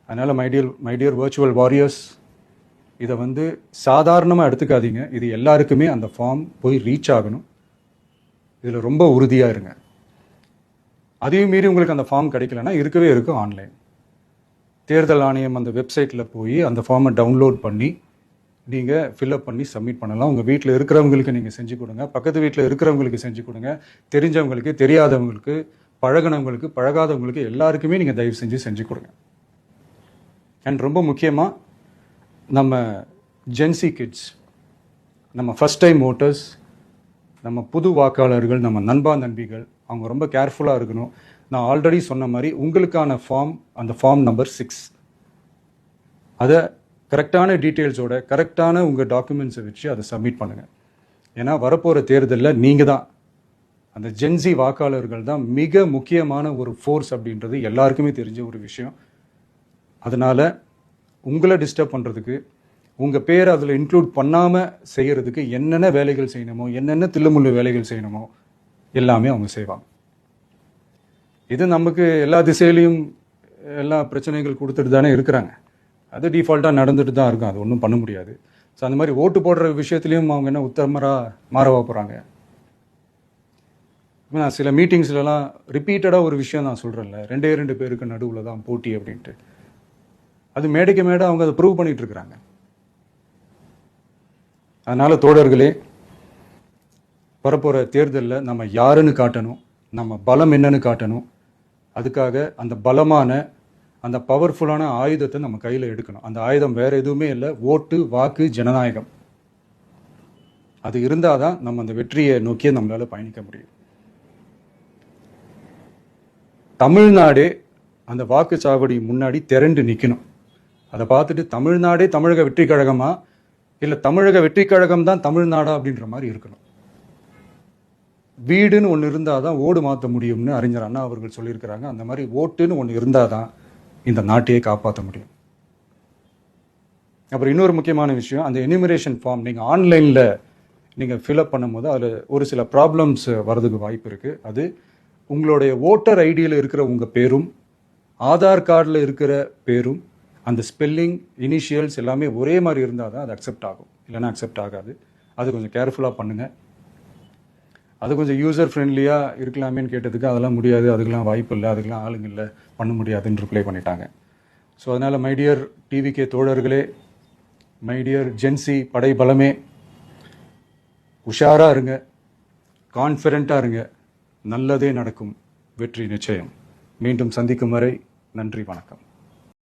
அதனால் my dear virtual warriors, இதை வந்து சாதாரணமாக எடுத்துக்காதீங்க. இது எல்லாருக்குமே அந்த ஃபார்ம் போய் ரீச் ஆகணும். இதில் ரொம்ப உறுதியாக இருங்க. அதையும் மீறி உங்களுக்கு அந்த ஃபார்ம் கிடைக்கலன்னா இருக்கவே இருக்கும் ஆன்லைன். தேர்தல் ஆணையம் அந்த வெப்சைட்டில் போய் அந்த ஃபார்மை டவுன்லோட் பண்ணி நீங்கள் ஃபில்அப் பண்ணி சப்மிட் பண்ணலாம். உங்கள் வீட்டில் இருக்கிறவங்களுக்கு நீங்கள் செஞ்சு கொடுங்க, பக்கத்து வீட்டில் இருக்கிறவங்களுக்கு செஞ்சு கொடுங்க, தெரிஞ்சவங்களுக்கு, தெரியாதவங்களுக்கு, பழகினவங்களுக்கு, பழகாதவங்களுக்கு எல்லாருக்குமே நீங்கள் தயவு செஞ்சு கொடுங்க. அண்ட் ரொம்ப முக்கியமாக நம்ம ஜென்சி கிட்ஸ், நம்ம ஃபஸ்ட் டைம் ஓட்டர்ஸ், நம்ம புது வாக்காளர்கள், நம்ம நண்பா நண்பிகள், அவங்க ரொம்ப கேர்ஃபுல்லாக இருக்கணும். நான் ஆல்ரெடி சொன்ன மாதிரி உங்களுக்கான ஃபார்ம், அந்த ஃபார்ம் நம்பர் 6, அதை கரெக்டான டீட்டெயில்ஸோட கரெக்டான உங்கள் டாக்குமெண்ட்ஸை வச்சு அதை சப்மிட் பண்ணுங்கள். ஏன்னா வரப்போகிற தேர்தலில் நீங்கள் தான், அந்த ஜென்சி வாக்காளர்கள் தான் மிக முக்கியமான ஒரு ஃபோர்ஸ் அப்படின்றது எல்லாருக்குமே தெரிஞ்ச ஒரு விஷயம். அதனால் உங்களை டிஸ்டர்ப் பண்ணுறதுக்கு, உங்கள் பேரை அதில் இன்க்ளூட் பண்ணாமல் செய்கிறதுக்கு என்னென்ன வேலைகள் செய்யணுமோ, என்னென்ன தில்லுமுள்ளு வேலைகள் செய்யணுமோ எல்லாமே அவங்க செய்வாங்க. இது நமக்கு எல்லா திசையிலையும் எல்லா பிரச்சனைகள் கொடுத்துட்டு தானே இருக்கிறாங்க. அது டிஃபால்ட்டாக நடந்துட்டு தான் இருக்கும், அது ஒன்றும் பண்ண முடியாது. ஸோ அந்த மாதிரி ஓட்டு போடுற விஷயத்துலையும் அவங்க என்ன உத்தமராக மாறவா போகிறாங்க? நான் சில மீட்டிங்ஸ்லலாம் ரிப்பீட்டடாக ஒரு விஷயம் நான் சொல்கிறேன்ல, 2 பேருக்கு நடுவில் தான் போட்டி அப்படின்ட்டு. அது மேடைக்கு மேடை அவங்க அதை ப்ரூவ் பண்ணிட்டு இருக்கிறாங்க. அதனால் தோழர்களே, வரப்போகிற தேர்தலில் நம்ம யாருன்னு காட்டணும், நம்ம பலம் என்னன்னு காட்டணும். அதுக்காக அந்த பலமான, அந்த பவர்ஃபுல்லான ஆயுதத்தை நம்ம கையில் எடுக்கணும். அந்த ஆயுதம் வேறு எதுவுமே இல்லை, ஓட்டு, வாக்கு, ஜனநாயகம். அது இருந்தால் தான் நம்ம அந்த வெற்றியை நோக்கியே நம்மளால் பயணிக்க முடியும். தமிழ்நாடே அந்த வாக்குச்சாவடி முன்னாடி திரண்டு நிற்கணும். அதை பார்த்துட்டு தமிழ்நாடே தமிழக வெற்றி கழகமா, இல்லை தமிழக வெற்றி கழகம் தான் தமிழ்நாடா அப்படின்ற மாதிரி இருக்கணும். வீடுன்னு ஒன்று இருந்தால் தான் ஓடு மாற்ற முடியும்னு அறிஞர் அண்ணா அவர்கள் சொல்லியிருக்கிறாங்க. அந்த மாதிரி ஓட்டுன்னு ஒன்று இருந்தால் தான் இந்த நாட்டையே காப்பாற்ற முடியும். அப்புறம் இன்னொரு முக்கியமான விஷயம், அந்த எனிமரேஷன் ஃபார்ம் நீங்கள் ஆன்லைனில் நீங்கள் ஃபில்அப் பண்ணும்போது அதில் ஒரு சில ப்ராப்ளம்ஸ் வர்றதுக்கு வாய்ப்பு இருக்குது. அது உங்களுடைய ஓட்டர் ஐடியில் இருக்கிற உங்கள் பேரும், ஆதார் கார்டில் இருக்கிற பேரும், அந்த ஸ்பெல்லிங், இனிஷியல்ஸ் எல்லாமே ஒரே மாதிரி இருந்தால் தான் அது அக்செப்ட் ஆகும், இல்லைன்னா அக்செப்ட் ஆகாது. அது கொஞ்சம் கேர்ஃபுல்லாக பண்ணுங்கள். அது கொஞ்சம் யூசர் ஃப்ரெண்ட்லியாக இருக்கலாமேன்னு கேட்டதுக்கு அதெல்லாம் முடியாது, அதுக்கெல்லாம் வாய்ப்பு இல்லை, அதுக்கெல்லாம் ஆளுங்க இல்லை, பண்ண முடியாதுன்னு ரிப்ளை பண்ணிட்டாங்க. ஸோ அதனால் மைடியர் டிவிகே தோழர்களே, மைடியர் ஜென்சி படை பலமே, உஷாராக இருங்க, கான்ஃபிடென்ட்டாக இருங்க, நல்லதே நடக்கும், வெற்றி நிச்சயம். மீண்டும் சந்திக்கும் வரை நன்றி, வணக்கம்.